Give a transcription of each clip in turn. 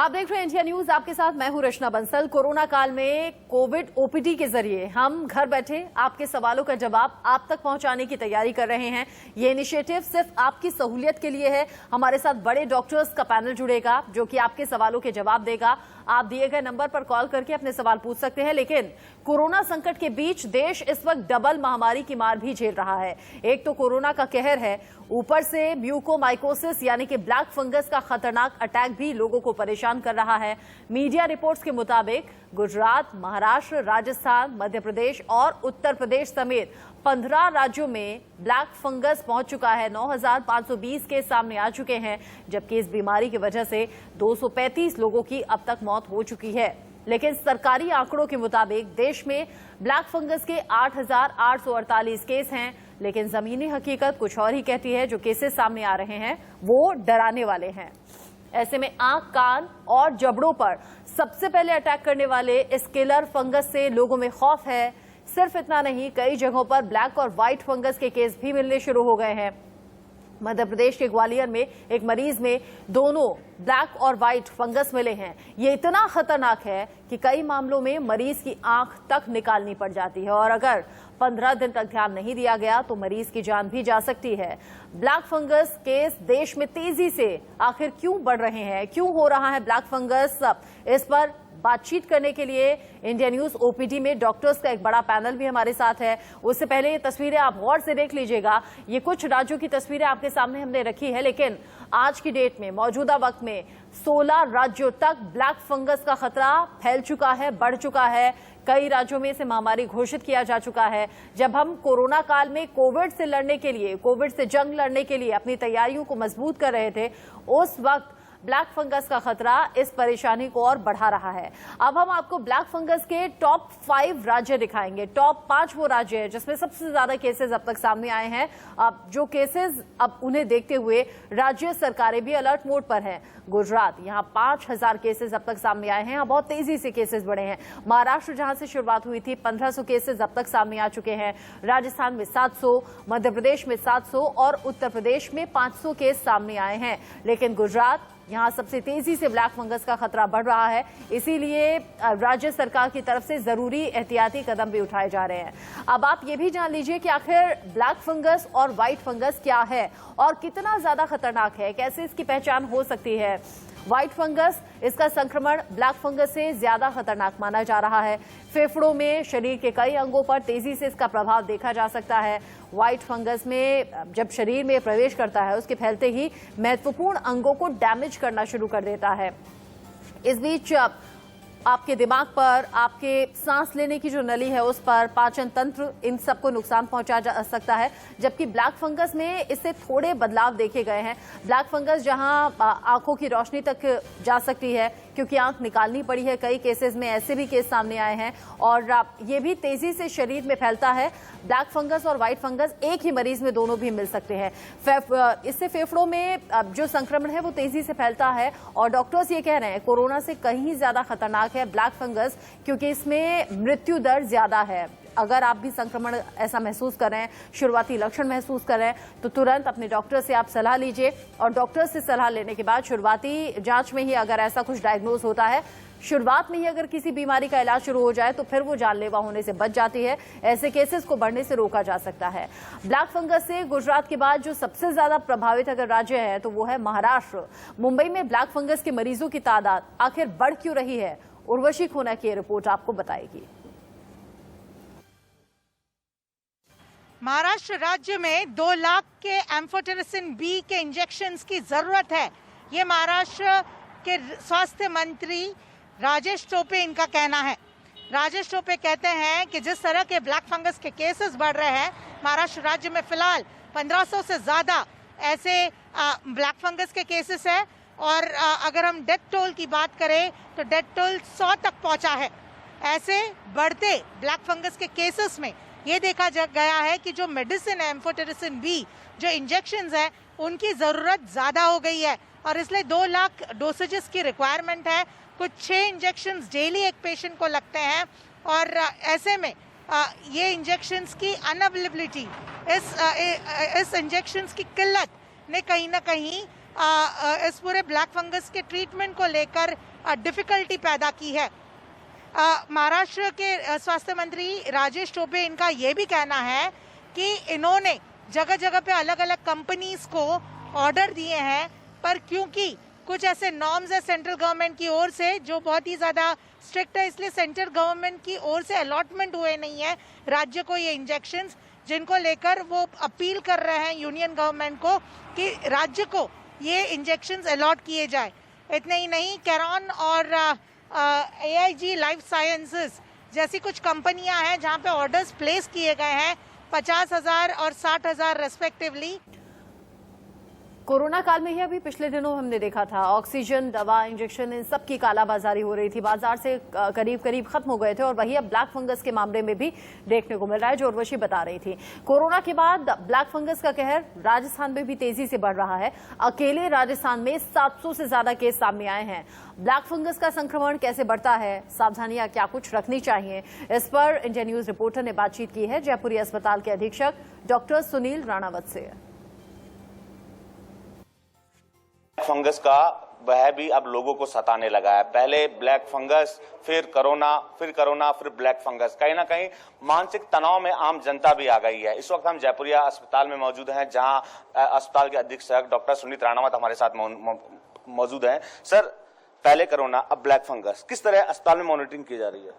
आप देख रहे हैं इंडिया न्यूज, आपके साथ मैं हूं रचना बंसल। कोरोना काल में कोविड ओपीडी के जरिए हम घर बैठे आपके सवालों का जवाब आप तक पहुंचाने की तैयारी कर रहे हैं। ये इनिशिएटिव सिर्फ आपकी सहूलियत के लिए है। हमारे साथ बड़े डॉक्टर्स का पैनल जुड़ेगा जो कि आपके सवालों के जवाब देगा। आप दिए गए नंबर पर कॉल करके अपने सवाल पूछ सकते हैं। लेकिन कोरोना संकट के बीच देश इस वक्त डबल महामारी की मार भी झेल रहा है। एक तो कोरोना का कहर है, ऊपर से म्यूकोमाइकोसिस यानी कि ब्लैक फंगस का खतरनाक अटैक भी लोगों को परेशान कर रहा है। मीडिया रिपोर्ट्स के मुताबिक गुजरात, महाराष्ट्र, राजस्थान, मध्य प्रदेश और उत्तर प्रदेश समेत 15 राज्यों में ब्लैक फंगस पहुंच चुका है। 9,520 केस सामने आ चुके हैं, जबकि इस बीमारी की वजह से 235 लोगों की अब तक मौत हो चुकी है। लेकिन सरकारी आंकड़ों के मुताबिक देश में ब्लैक फंगस के 8,848 केस हैं। लेकिन जमीनी हकीकत कुछ और ही कहती है। जो केसेस सामने आ रहे हैं वो डराने वाले हैं। ऐसे में आंख, कान और जबड़ों पर सबसे पहले अटैक करने वाले इस किलर फंगस से लोगों में खौफ है। सिर्फ इतना नहीं, कई जगहों पर ब्लैक और व्हाइट फंगस के केस भी मिलने शुरू हो गए हैं। मध्य प्रदेश के ग्वालियर में एक मरीज में दोनों ब्लैक और व्हाइट फंगस मिले हैं। ये इतना खतरनाक है कि कई मामलों में मरीज की आंख तक निकालनी पड़ जाती है और अगर 15 दिन तक ध्यान नहीं दिया गया तो मरीज की जान भी जा सकती है। ब्लैक फंगस केस देश में तेजी से आखिर क्यों बढ़ रहे हैं, क्यों हो रहा है ब्लैक फंगस, इस पर बातचीत करने के लिए इंडिया न्यूज ओपीडी में डॉक्टर्स का एक बड़ा पैनल भी हमारे साथ है। उससे पहले ये तस्वीरें आप गौर से देख लीजिएगा। ये कुछ राज्यों की तस्वीरें आपके सामने हमने रखी है, लेकिन आज की डेट में, मौजूदा वक्त में 16 राज्यों तक ब्लैक फंगस का खतरा फैल चुका है, बढ़ चुका है। कई राज्यों में इसे महामारी घोषित किया जा चुका है। जब हम कोरोना काल में कोविड से लड़ने के लिए, कोविड से जंग लड़ने के लिए अपनी तैयारियों को मजबूत कर रहे थे, उस वक्त ब्लैक फंगस का खतरा इस परेशानी को और बढ़ा रहा है। अब हम आपको ब्लैक फंगस के टॉप 5 राज्य दिखाएंगे। टॉप 5 वो राज्य है जिसमें सबसे ज्यादा केसेस अब तक सामने आए हैं। अब जो केसेस, अब उन्हें देखते हुए राज्य सरकारें भी अलर्ट मोड पर हैं। गुजरात, यहाँ 5,000 केसेस अब तक सामने आए हैं। यहाँ बहुत तेजी से केसेस बढ़े हैं। महाराष्ट्र, जहां से शुरुआत हुई थी, 1500 केसेस अब तक सामने आ चुके हैं। राजस्थान में 700, मध्य प्रदेश में 700 और उत्तर प्रदेश में 500 केस सामने आए हैं। लेकिन गुजरात, यहाँ सबसे तेजी से ब्लैक फंगस का खतरा बढ़ रहा है। इसीलिए राज्य सरकार की तरफ से जरूरी एहतियाती कदम भी उठाए जा रहे हैं। अब आप ये भी जान लीजिए कि आखिर ब्लैक फंगस और व्हाइट फंगस क्या है और कितना ज्यादा खतरनाक है, कैसे इसकी पहचान हो सकती है। व्हाइट फंगस, इसका संक्रमण ब्लैक फंगस से ज्यादा खतरनाक माना जा रहा है। फेफड़ों में, शरीर के कई अंगों पर तेजी से इसका प्रभाव देखा जा सकता है। व्हाइट फंगस में जब शरीर में प्रवेश करता है, उसके फैलते ही महत्वपूर्ण अंगों को डैमेज करना शुरू कर देता है। इस बीच आपके दिमाग पर, आपके सांस लेने की जो नली है उस पर, पाचन तंत्र, इन सबको नुकसान पहुंचा जा सकता है। जबकि ब्लैक फंगस में इससे थोड़े बदलाव देखे गए हैं। ब्लैक फंगस जहां आंखों की रोशनी तक जा सकती है क्योंकि आंख निकालनी पड़ी है, कई केसेस में ऐसे भी केस सामने आए हैं, और ये भी तेजी से शरीर में फैलता है। ब्लैक फंगस और व्हाइट फंगस एक ही मरीज में दोनों भी मिल सकते हैं। इससे फेफड़ों में जो संक्रमण है वो तेजी से फैलता है और डॉक्टर्स ये कह रहे हैं कोरोना से कहीं ज्यादा खतरनाक है ब्लैक फंगस, क्योंकि इसमें मृत्यु दर ज्यादा है। अगर आप भी संक्रमण ऐसा महसूस कर रहे हैं, शुरुआती लक्षण महसूस कर रहे हैं, तो तुरंत अपने डॉक्टर से आप सलाह लीजिए। और डॉक्टर से सलाह लेने के बाद शुरुआती जांच में ही अगर ऐसा कुछ डायग्नोज होता है, शुरुआत में ही अगर किसी बीमारी का इलाज शुरू हो जाए तो फिर वो जानलेवा होने से बच जाती है। ऐसे केसेस को बढ़ने से रोका जा सकता है। ब्लैक फंगस से गुजरात के बाद जो सबसे ज्यादा प्रभावित अगर राज्य है तो वो है महाराष्ट्र। मुंबई में ब्लैक फंगस के मरीजों की तादाद आखिर बढ़ क्यों रही है, उर्वशी खोना की रिपोर्ट आपको बताएगी। महाराष्ट्र राज्य में 2 लाख के एम्फोटेरिसिन बी के इंजेक्शन्स की जरूरत है। ये महाराष्ट्र के स्वास्थ्य मंत्री राजेश टोपे इनका कहना है। राजेश टोपे कहते हैं कि जिस तरह के ब्लैक फंगस के केसेस बढ़ रहे हैं, महाराष्ट्र राज्य में फिलहाल 1500 से ज्यादा ऐसे ब्लैक फंगस के केसेस है और अगर हम डेथ टोल की बात करें तो डेथ टोल 100 तक पहुंचा है। ऐसे बढ़ते ब्लैक फंगस के केसेस में ये देखा गया है कि जो मेडिसिन है, एम्फोटेरिसिन बी, जो इंजेक्शंस है, उनकी ज़रूरत ज़्यादा हो गई है और इसलिए 2 लाख डोसेजेस की रिक्वायरमेंट है। कुछ 6 इंजेक्शंस डेली एक पेशेंट को लगते हैं और ऐसे में ये इंजेक्शंस की अनअवेलेबिलिटी, इस इंजेक्शंस की किल्लत ने कहीं ना कहीं इस पूरे ब्लैक फंगस के ट्रीटमेंट को लेकर डिफिकल्टी पैदा की है। महाराष्ट्र के स्वास्थ्य मंत्री राजेश टोपे, इनका ये भी कहना है कि इन्होंने जगह जगह पे अलग अलग कंपनीज को ऑर्डर दिए हैं, पर क्योंकि कुछ ऐसे नॉर्म्स है सेंट्रल गवर्नमेंट की ओर से जो बहुत ही ज़्यादा स्ट्रिक्ट है, इसलिए सेंट्रल गवर्नमेंट की ओर से अलॉटमेंट हुए नहीं है राज्य को ये इंजेक्शंस, जिनको लेकर वो अपील कर रहे हैं यूनियन गवर्नमेंट को कि राज्य को ये इंजेक्शंस अलॉट किए जाए। इतने ही नहीं, कैरॉन और AIG लाइफ साइंसेस जैसी कुछ कंपनियां हैं जहां पे ऑर्डर्स प्लेस किए गए हैं 50,000 और 60,000 रेस्पेक्टिवली। कोरोना काल में ही अभी पिछले दिनों हमने देखा था ऑक्सीजन, दवा, इंजेक्शन, इन सब की कालाबाजारी हो रही थी, बाजार से करीब करीब खत्म हो गए थे और वही अब ब्लैक फंगस के मामले में भी देखने को मिल रहा है, जो उर्वशी बता रही थी। कोरोना के बाद ब्लैक फंगस का कहर राजस्थान में भी तेजी से बढ़ रहा है। अकेले राजस्थान में 700 से ज्यादा केस सामने आए हैं। ब्लैक फंगस का संक्रमण कैसे बढ़ता है, सावधानियां क्या कुछ रखनी चाहिए, इस पर इंडिया न्यूज रिपोर्टर ने बातचीत की है जयपुरी अस्पताल के अधीक्षक डॉक्टर सुनील राणावत से। फंगस का वह भी अब लोगों को सताने लगा है। पहले ब्लैक फंगस, फिर कोरोना, फिर ब्लैक फंगस। कहीं ना कहीं मानसिक तनाव में आम जनता भी आ गई है। इस वक्त हम जयपुरिया अस्पताल में मौजूद हैं, जहां अस्पताल के अधीक्षक डॉक्टर सुनील राणावत हमारे साथ मौजूद हैं। सर, पहले कोरोना, अब ब्लैक फंगस, किस तरह अस्पताल में मॉनिटरिंग की जा रही है?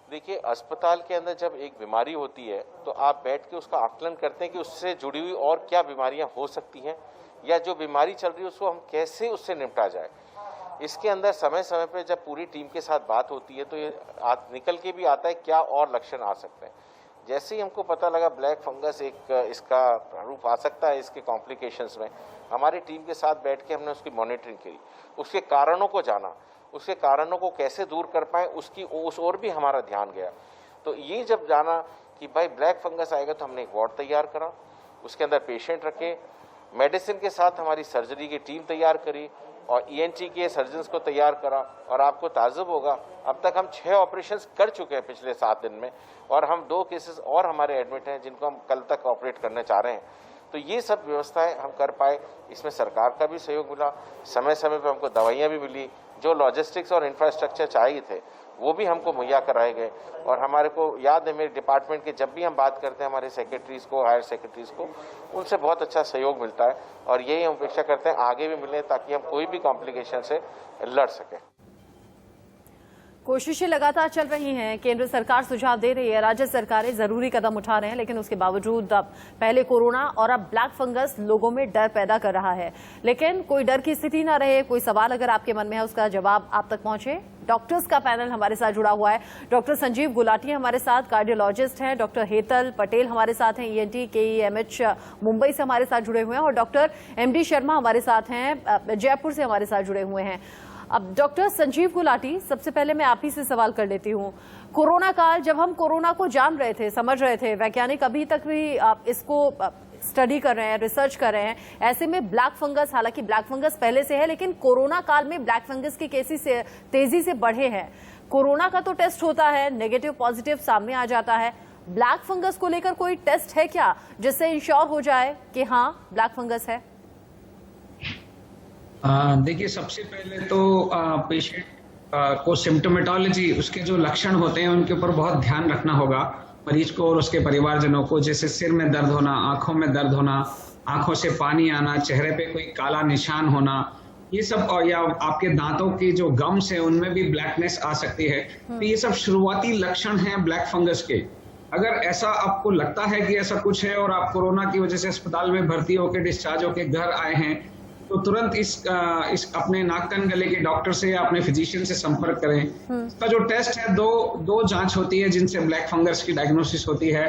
देखिए, अस्पताल के अंदर जब एक बीमारी होती है तो आप बैठ के उसका आकलन करते हैं कि उससे जुड़ी हुई और क्या बीमारियां हो सकती हैं, या जो बीमारी चल रही है उसको हम कैसे उससे निपटा जाए। इसके अंदर समय समय पर जब पूरी टीम के साथ बात होती है तो ये निकल के भी आता है क्या और लक्षण आ सकते हैं। जैसे ही हमको पता लगा ब्लैक फंगस एक इसका रूप आ सकता है इसके कॉम्प्लिकेशंस में, हमारी टीम के साथ बैठ के हमने उसकी मॉनिटरिंग करी, उसके कारणों को जाना, उसके कारणों को कैसे दूर कर पाए उस ओर भी हमारा ध्यान गया। तो ये जब जाना कि भाई ब्लैक फंगस आएगा तो हमने एक वार्ड तैयार करा, उसके अंदर पेशेंट रखे, मेडिसिन के साथ हमारी सर्जरी की टीम तैयार करी और ENT के सर्जन्स को तैयार करा। और आपको ताज्जुब होगा, अब तक हम 6 ऑपरेशंस कर चुके हैं पिछले 7 दिन में, और हम 2 केसेस और हमारे एडमिट हैं जिनको हम कल तक ऑपरेट करने चाह रहे हैं। तो ये सब व्यवस्थाएं हम कर पाए, इसमें सरकार का भी सहयोग मिला, समय समय पर हमको दवाइयाँ भी मिली, जो लॉजिस्टिक्स और इंफ्रास्ट्रक्चर चाहिए थे वो भी हमको मुहैया कराए गए। और हमारे को याद है, मेरे डिपार्टमेंट के जब भी हम बात करते हैं हमारे सेक्रेटरीज को, हायर सेक्रेटरीज को, उनसे बहुत अच्छा सहयोग मिलता है और यही हम अपेक्षा करते हैं आगे भी मिले ताकि हम कोई भी कॉम्प्लिकेशन से लड़ सकें। कोशिशें लगातार चल रही हैं, केंद्र सरकार सुझाव दे रही है, राज्य सरकारें जरूरी कदम उठा रहे हैं, लेकिन उसके बावजूद अब पहले कोरोना और अब ब्लैक फंगस लोगों में डर पैदा कर रहा है। लेकिन कोई डर की स्थिति ना रहे, कोई सवाल अगर आपके मन में है उसका जवाब आप तक पहुंचे। डॉक्टर्स का पैनल हमारे साथ जुड़ा हुआ है। डॉक्टर संजीव गुलाटी हमारे साथ, कार्डियोलॉजिस्ट हैं। डॉक्टर हेतल पटेल हमारे साथ हैं, ENT KEMH मुंबई से हमारे साथ जुड़े हुए हैं। और डॉक्टर MD शर्मा हमारे साथ हैं, जयपुर से हमारे साथ जुड़े हुए हैं। अब डॉक्टर संजीव गुलाटी, सबसे पहले मैं आप ही से सवाल कर लेती हूँ। कोरोना काल, जब हम कोरोना को जान रहे थे, समझ रहे थे, वैज्ञानिक अभी तक भी इसको स्टडी कर रहे हैं, रिसर्च कर रहे हैं, ऐसे में ब्लैक फंगस, हालांकि ब्लैक फंगस पहले से है, लेकिन कोरोना काल में ब्लैक फंगस के केसेस से तेजी से बढ़े हैं। कोरोना का तो टेस्ट होता है, नेगेटिव पॉजिटिव सामने आ जाता है, ब्लैक फंगस को लेकर कोई टेस्ट है क्या जिससे इंश्योर हो जाए कि हाँ ब्लैक फंगस है? देखिए, सबसे पहले तो पेशेंट को सिम्टोमेटोलॉजी, उसके जो लक्षण होते हैं उनके ऊपर बहुत ध्यान रखना होगा मरीज को और उसके परिवारजनों को। जैसे सिर में दर्द होना, आंखों में दर्द होना, आंखों से पानी आना, चेहरे पे कोई काला निशान होना, ये सब, या आपके दांतों की जो गम्स है उनमें भी ब्लैकनेस आ सकती है। तो ये सब शुरुआती लक्षण हैं ब्लैक फंगस के। अगर ऐसा आपको लगता है कि ऐसा कुछ है और आप कोरोना की वजह से अस्पताल में भर्ती होकर डिस्चार्ज होकर घर आए हैं, तो तुरंत इस अपने नाक कान गले के डॉक्टर से या अपने फिजिशियन से संपर्क करें। इसका जो टेस्ट है, दो जांच होती है जिनसे ब्लैक फंगस की डायग्नोसिस होती है।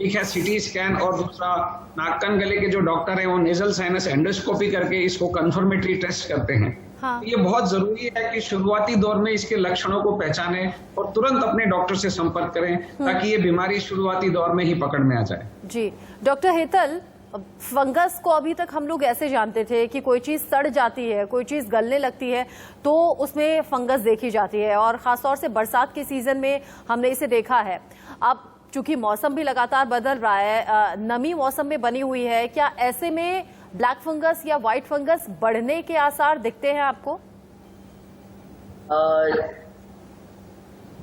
एक है CT स्कैन और दूसरा नाक कान गले के जो डॉक्टर हैं वो नेजल साइनस एंडोस्कोपी करके इसको कंफर्मेटरी टेस्ट करते हैं। हाँ। ये बहुत जरूरी है कि शुरुआती दौर में इसके लक्षणों को पहचानें और तुरंत अपने डॉक्टर से संपर्क करें ताकि ये बीमारी शुरुआती दौर में ही पकड़ में आ जाए। जी डॉक्टर हेतल, फंगस को अभी तक हम लोग ऐसे जानते थे कि कोई चीज सड़ जाती है, कोई चीज गलने लगती है तो उसमें फंगस देखी जाती है, और खासतौर से बरसात के सीजन में हमने इसे देखा है। अब चूंकि मौसम भी लगातार बदल रहा है, नमी मौसम में बनी हुई है, क्या ऐसे में ब्लैक फंगस या व्हाइट फंगस बढ़ने के आसार दिखते हैं आपको?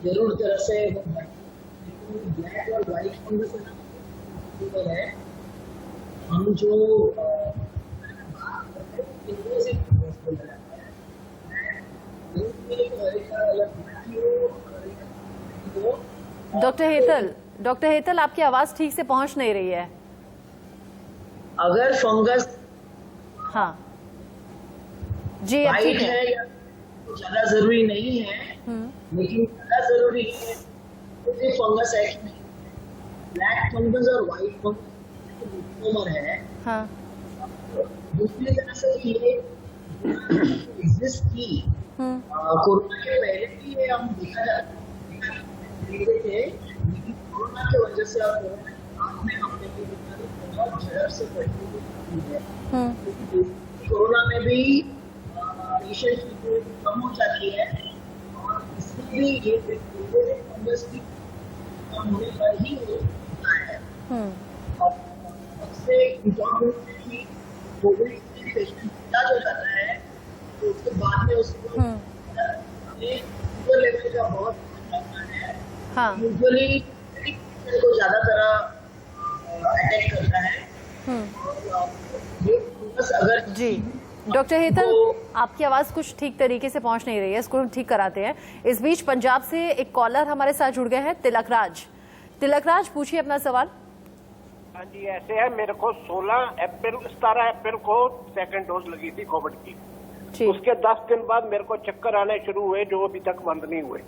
जरूर तरह से ब्लैक और व्हाइट फंगस है। हम जो डॉक्टर हेतल आपकी आवाज ठीक से पहुंच नहीं रही है। अगर फंगस हाँ जी, अब वाइट ठीक है। है या ज्यादा जरूरी नहीं है, लेकिन ज्यादा जरूरी है तो ये फंगस है कि नहीं। ब्लैक फंगस और व्हाइट फंगस है। हाँ दूसरी तरह से ये एग्जिस्ट की कोरोना के पहले भी ये हम देखा थे, लेकिन कोरोना की वजह से अब में हमने भी बहुत झड़प से बढ़ती है। कोरोना में भी पेशेंट की कम हो जाती है और इसमें भी ये फंगस की कम होने पर ही होता है। और सबसे इम्पोर्टेंट है कि कोविड से पेशेंट इलाज हो जाता है तो उसके बाद में उसको शुगर लेवल का बहुत ध्यान रखना है। हाँ यूजुअली को ज्यादातर अटैक करता है। ये फंगस अगर जी, डॉक्टर हेतल आपकी आवाज कुछ ठीक तरीके से पहुंच नहीं रही है, इसको हम ठीक कराते हैं। इस बीच पंजाब से एक कॉलर हमारे साथ जुड़ गए हैं, तिलकराज। तिलकराज पूछिए अपना सवाल। हाँ जी, ऐसे है, मेरे को 17 अप्रैल को सेकंड डोज लगी थी कोविड की। उसके 10 दिन बाद मेरे को चक्कर आने शुरू हुए जो अभी तक बंद नहीं हुए।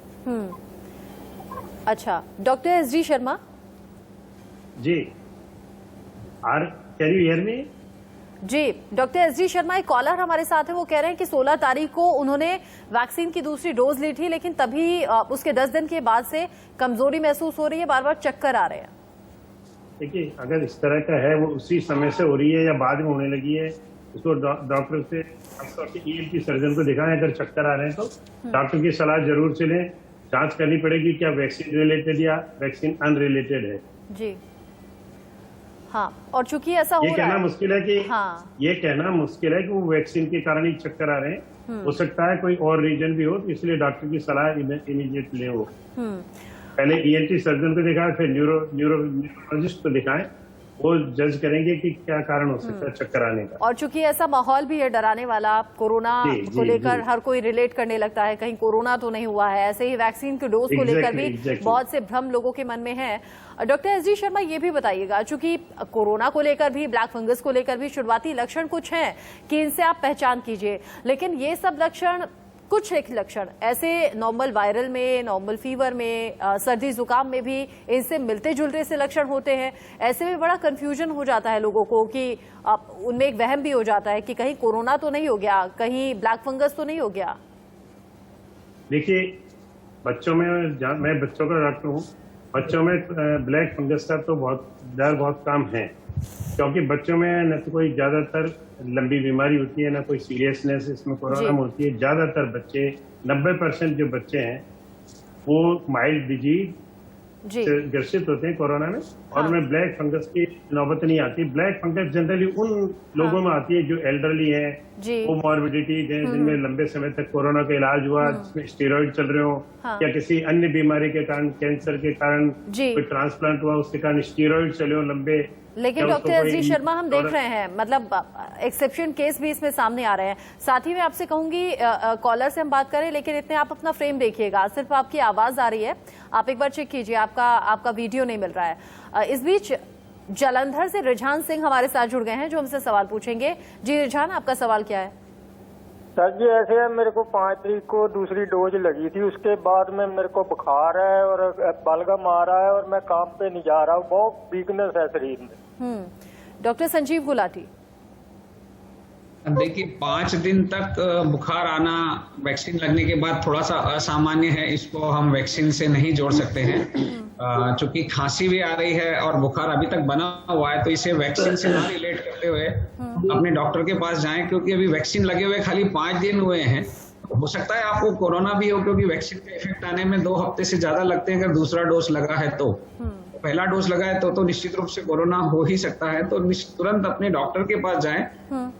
अच्छा, doctor SD Sharma ji, can you hear me? जी, डॉक्टर एसडी शर्मा एक कॉलर हमारे साथ है, वो कह रहे हैं कि 16 तारीख को उन्होंने वैक्सीन की दूसरी डोज ली थी, लेकिन तभी उसके 10 दिन के बाद से कमजोरी महसूस हो रही है, बार बार चक्कर आ रहे हैं। देखिए, अगर इस तरह का है, वो उसी समय से हो रही है या बाद में होने लगी है, उसको डॉक्टर से खासतौर से ईएनटी सर्जन को दिखाएं। अगर चक्कर आ रहे हैं तो डॉक्टर की सलाह जरूर से लें। जांच करनी पड़ेगी क्या वैक्सीन रिलेटेड या वैक्सीन अनरिलेटेड है। जी हाँ, और चूंकि ऐसा हो ये कहना मुश्किल है कि ये कहना मुश्किल है कि वो वैक्सीन के कारण ही चक्कर आ रहे हैं। हो सकता है कोई और रीजन भी हो, तो इसलिए डॉक्टर की सलाह इमीडिएट ले वो। पहले ईएनटी सर्जन को दिखाएं, फिर न्यूरोलॉजिस्ट को दिखाएं, वो जज करेंगे कि क्या कारण हो सकता है चक्कर आने का। और चूंकि ऐसा माहौल भी है डराने वाला, कोरोना को लेकर हर कोई रिलेट करने लगता है, कहीं कोरोना तो नहीं हुआ है। ऐसे ही वैक्सीन की डोज को लेकर भी बहुत से भ्रम लोगों के मन में है। डॉक्टर एसडी शर्मा ये भी बताइएगा, चूंकि कोरोना को लेकर भी, ब्लैक फंगस को लेकर भी शुरुआती लक्षण कुछ हैं कि इनसे आप पहचान कीजिए, लेकिन ये सब लक्षण, कुछ एक लक्षण ऐसे नॉर्मल वायरल में, नॉर्मल फीवर में, सर्दी जुकाम में भी इनसे मिलते जुलते से लक्षण होते हैं। ऐसे में बड़ा कंफ्यूजन हो जाता है लोगों को कि उनमें एक वहम भी हो जाता है कि कहीं कोरोना तो नहीं हो गया, कहीं ब्लैक फंगस तो नहीं हो गया। देखिए, बच्चों में, मैं बच्चों का डॉक्टर हूँ, बच्चों में ब्लैक फंगस का तो बहुत कम है, क्योंकि बच्चों में न तो कोई ज्यादातर लंबी बीमारी होती है, ना कोई सीरियसनेस इसमें कोरोना में होती है। ज्यादातर बच्चे, 90% जो बच्चे हैं वो माइल्ड डिजीज से ग्रसित होते हैं कोरोना में, और उनमें ब्लैक फंगस की नौबत नहीं आती। ब्लैक फंगस जनरली उन लोगों में आती है जो एल्डरली है, वो मॉर्बिडिटीज है, जिनमें लंबे समय तक कोरोना का इलाज हुआ, जिसमें स्टेरॉइड चल रहे हो, या किसी अन्य बीमारी के कारण, कैंसर के कारण कोई ट्रांसप्लांट हुआ, उसके कारण स्टेरॉइड चले हो लंबे। लेकिन डॉक्टर एसडी शर्मा, हम देख रहे हैं, मतलब एक्सेप्शन केस भी इसमें सामने आ रहे हैं। साथ ही मैं आपसे कहूंगी, कॉलर से हम बात करें, लेकिन इतने आप अपना फ्रेम देखिएगा, सिर्फ आपकी आवाज आ रही है, आप एक बार चेक कीजिए, आपका वीडियो नहीं मिल रहा है। इस बीच जालंधर से रिझान सिंह हमारे साथ जुड़ गए हैं, जो हमसे सवाल पूछेंगे। जी रिझान, आपका सवाल क्या है? सर जी, ऐसे है, मेरे को 5 तारीख को दूसरी डोज लगी थी, उसके बाद में मेरे को बुखार है और बलगम आ रहा है और मैं काम पे नहीं जा रहा हूँ, बहुत वीकनेस है शरीर में। डॉक्टर संजीव गुलाटी। देखिए, 5 दिन तक बुखार आना वैक्सीन लगने के बाद थोड़ा सा असामान्य है, इसको हम वैक्सीन से नहीं जोड़ सकते हैं। चूंकि खांसी भी आ रही है और बुखार अभी तक बना हुआ है, तो इसे वैक्सीन से ना रिलेट करते हुए अपने डॉक्टर के पास जाएं, क्योंकि अभी वैक्सीन लगे हुए खाली 5 दिन हुए हैं। हो सकता है आपको कोरोना भी हो, क्योंकि वैक्सीन का इफेक्ट आने में 2 हफ्ते से ज्यादा लगते हैं अगर दूसरा डोज लगा है तो। पहला डोज लगा है तो निश्चित रूप से कोरोना हो ही सकता है, तो तुरंत अपने डॉक्टर के पास जाएं।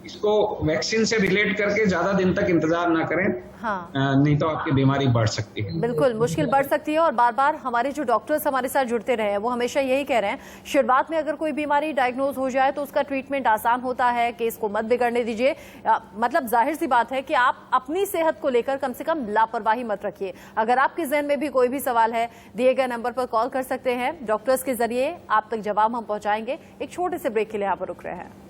इसको वैक्सीन से रिलेट करके ज्यादा दिन तक इंतजार ना करें। हाँ। नहीं तो आपकी बीमारी बढ़ सकती है। बिल्कुल मुश्किल बढ़ सकती है। और बार बार हमारे जो डॉक्टर्स हमारे साथ जुड़ते रहे हैं वो हमेशा यही कह रहे हैं, शुरुआत में अगर कोई बीमारी डायग्नोज हो जाए तो उसका ट्रीटमेंट आसान होता है, केस को मत बिगड़ने दीजिए। मतलब जाहिर सी बात है कि आप अपनी सेहत को लेकर कम से कम लापरवाही मत रखिए। अगर आपके जहन में भी कोई भी सवाल है, दिए गए नंबर पर कॉल कर सकते हैं। डॉक्टर्स के जरिए आप तक जवाब हम पहुंचाएंगे। एक छोटे से ब्रेक के लिए यहाँ पर रुक रहे हैं।